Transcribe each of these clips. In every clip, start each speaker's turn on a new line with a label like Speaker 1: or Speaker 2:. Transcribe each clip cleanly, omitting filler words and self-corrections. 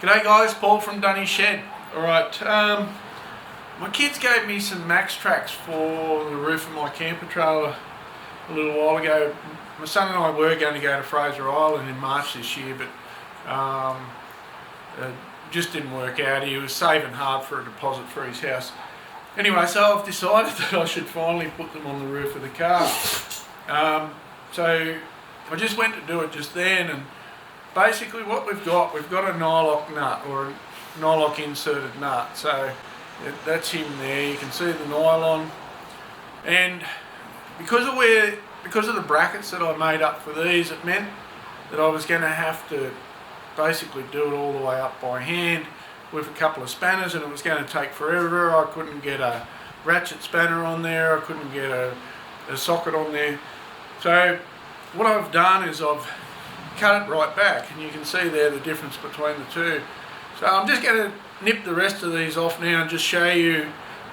Speaker 1: G'day guys, Paul from Dunny's Shed. Alright, my kids gave me some MAXTRAX for the roof of my camper trailer a little while ago. My son and I were going to go to Fraser Island in March this year, but it just didn't work out. He was saving hard for a deposit for his house. Anyway, so I've decided that I should finally put them on the roof of the car. So I just went to do it just then, and basically what we've got a nylock nut, or a nylock inserted nut. So that's him there. You can see the nylon, and because of the brackets that I made up for these, it meant that I was going to have to basically do it all the way up by hand with a couple of spanners, and it was going to take forever. I couldn't get a ratchet spanner on there, I couldn't get a socket on there. So what I've done is I've cut it right back, and you can see there the difference between the two. So I'm just going to nip the rest of these off now and just show you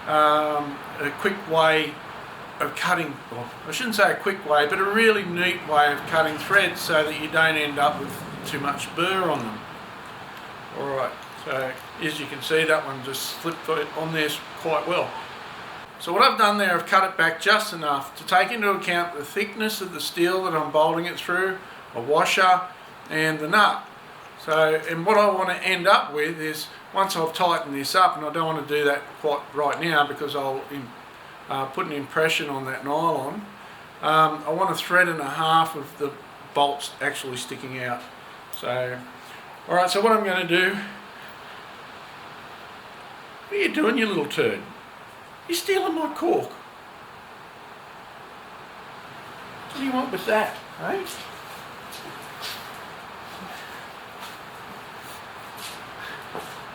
Speaker 1: a quick way of cutting, well, I shouldn't say a quick way, but a really neat way of cutting threads so that you don't end up with too much burr on them. Alright, so as you can see, that one just slipped on there quite well. So what I've done there, I've cut it back just enough to take into account the thickness of the steel that I'm bolting it through, a washer, and the nut. So, and what I want to end up with is, once I've tightened this up, and I don't want to do that quite right now because I'll put an impression on that nylon, I want a thread and a half of the bolts actually sticking out. So, alright, so what I'm going to do, what are you doing, you little turd? You're stealing my cork. What do you want with that, eh?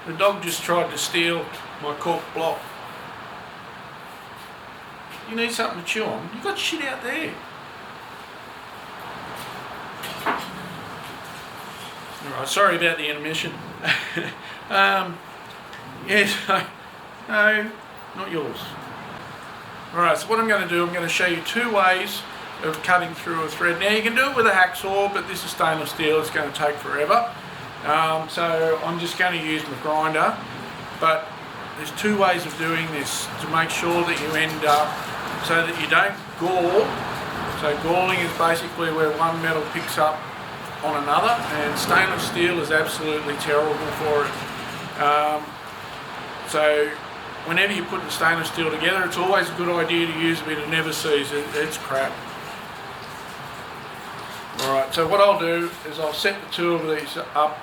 Speaker 1: The dog just tried to steal my cork block. You need something to chew on. You've got shit out there. Alright, sorry about the intermission. Yes, no, not yours. Alright, so what I'm going to do, I'm going to show you two ways of cutting through a thread. Now you can do it with a hacksaw, but this is stainless steel, it's going to take forever. So I'm just going to use my grinder, but there's two ways of doing this to make sure that you end up so that you don't gall. So galling is basically where one metal picks up on another, and stainless steel is absolutely terrible for it. So whenever you're putting stainless steel together, it's always a good idea to use a bit of never sees. It's crap. Alright, so what I'll do is I'll set the two of these up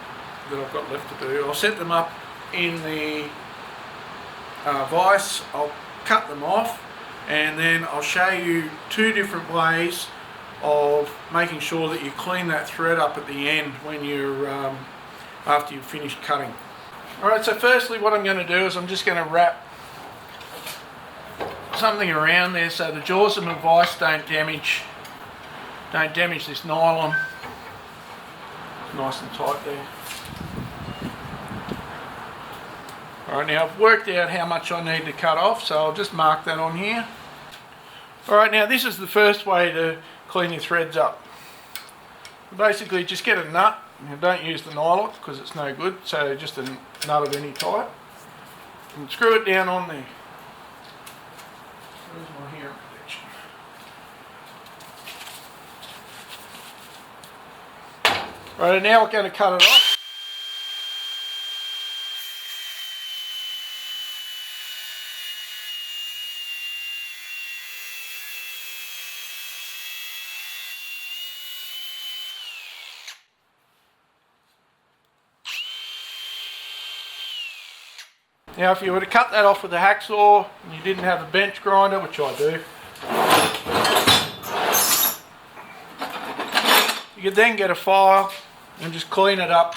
Speaker 1: that I've got left to do. I'll set them up in the vise, I'll cut them off, and then I'll show you two different ways of making sure that you clean that thread up at the end when you're after you've finished cutting. Alright, so firstly what I'm going to do is I'm just going to wrap something around there so the jaws of my vise don't damage this nylon. It's nice and tight there. Alright, now I've worked out how much I need to cut off, so I'll just mark that on here. Alright, now this is the first way to clean your threads up. Basically just get a nut. Now don't use the nylock because it's no good, so just a nut of any type, and screw it down on there. Where's my hair protection? Right, and now we're going to cut it off. Now if you were to cut that off with a hacksaw and you didn't have a bench grinder, which I do, you could then get a file and just clean it up.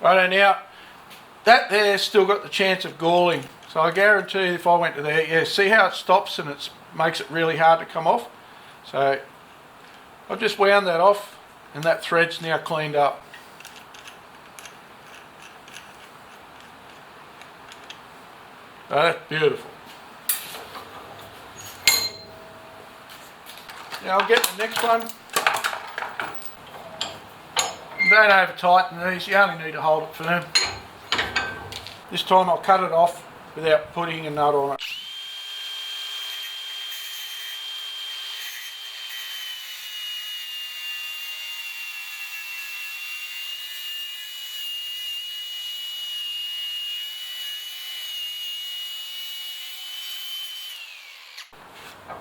Speaker 1: Righto, now that there's still got the chance of galling, so I guarantee if I went to there, yeah, see how it stops and it makes it really hard to come off. So I've just wound that off and that thread's now cleaned up. Oh, that's beautiful. Now I'll get the next one. Don't over tighten these, you only need to hold it firm. This time I'll cut it off without putting a nut on it.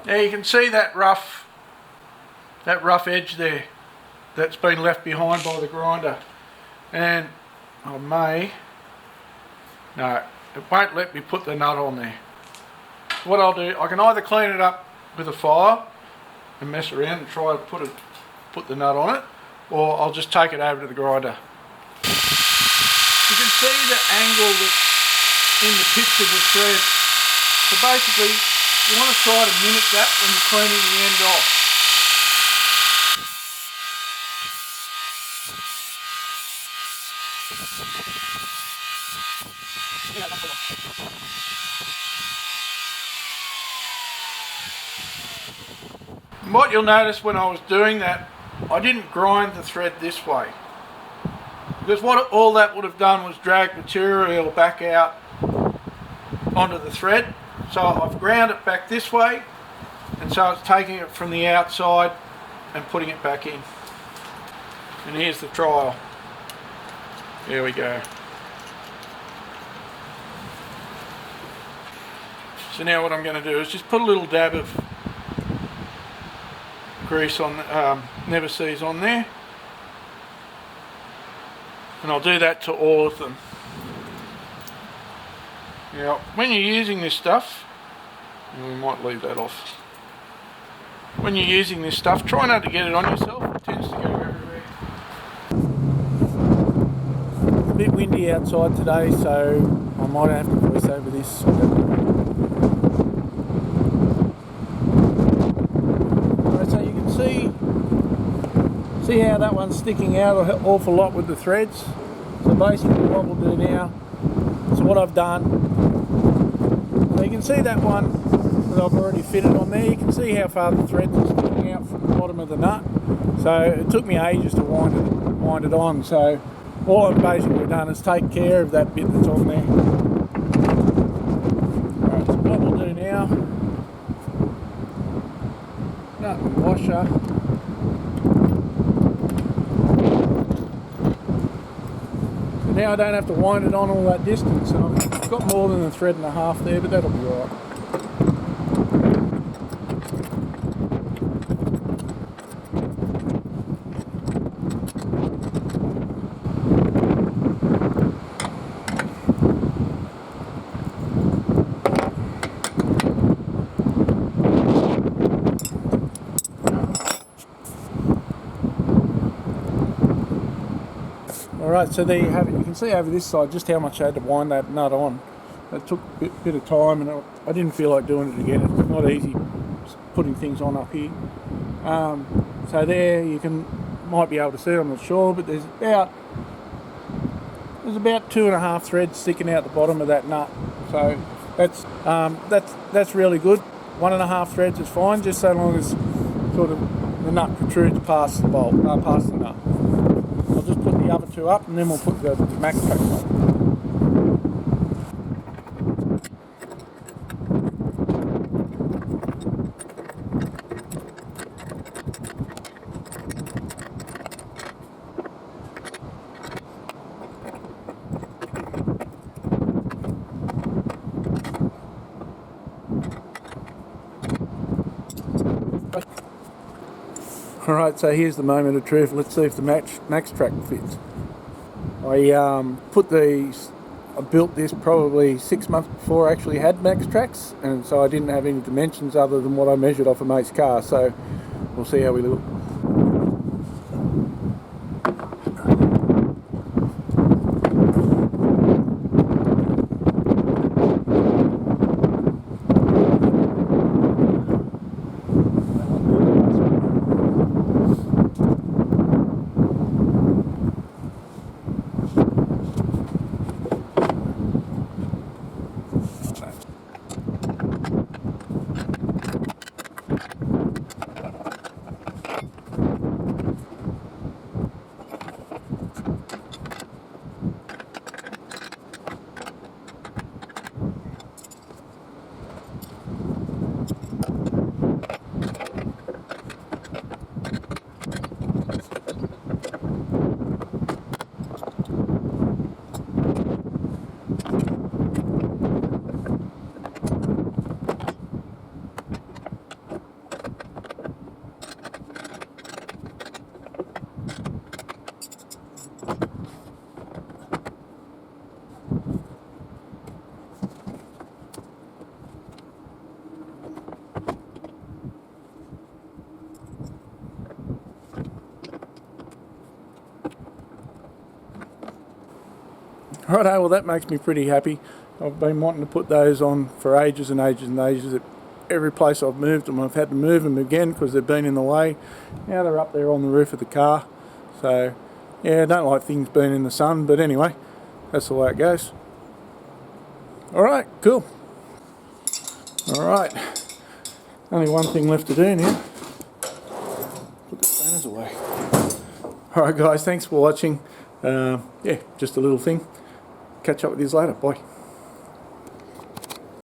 Speaker 1: Now you can see that rough edge there that's been left behind by the grinder, and I no, it won't let me put the nut on there. What I'll do, I can either clean it up with a file and mess around and try to put the nut on it, or I'll just take it over to the grinder. You can see the angle that's in the pitch of the thread. So basically, you want to try to mimic that when you're cleaning the end off. And what you'll notice when I was doing that, I didn't grind the thread this way, because what all that would have done was drag material back out onto the thread. So I've ground it back this way, and so it's taking it from the outside and putting it back in. And here's the trial. There we go. So now what I'm going to do is just put a little dab of grease on, Never Sees on there, and I'll do that to all of them. Now when you're using this stuff, and we might leave that off, when you're using this stuff, try not to get it on yourself, it tends to go everywhere. It's a bit windy outside today, so I might have to voice over this. So you can see how that one's sticking out an awful lot with the threads. So basically what we'll do now, so what I've done, so you can see that one that I've already fitted on there. You can see how far the threads are sticking out from the bottom of the nut. So it took me ages to wind it on. So all I've basically done is take care of that bit that's on there. Alright, so what we'll do now, nut and washer. So now I don't have to wind it on all that distance, and I've got more than a thread and a half there, but that'll be alright. Alright, so there you have it. You can see over this side just how much I had to wind that nut on. It took a bit of time, and I didn't feel like doing it again. It's not easy putting things on up here. So there you might be able to see it, I'm not sure, but there's about 2.5 threads sticking out the bottom of that nut. So that's really good. 1.5 threads is fine, just so long as sort of the nut protrudes past the bolt, past the nut. I'll just put the other two up, and then we'll put the MAXTRAX on. Alright, so here's the moment of truth. Let's see if the MAXTRAX fits. I built this probably 6 months before I actually had MAXTRAX, and so I didn't have any dimensions other than what I measured off a mate's car, so we'll see how we look. Righto, well that makes me pretty happy. I've been wanting to put those on for ages and ages and ages. At every place I've moved them, I've had to move them again because they've been in the way. Now they're up there on the roof of the car. So yeah, I don't like things being in the sun, but anyway, that's the way it goes. Alright, cool. Alright, only one thing left to do now. Put the spanners away. Alright guys, thanks for watching. Yeah, just a little thing. Catch up with you later. Bye.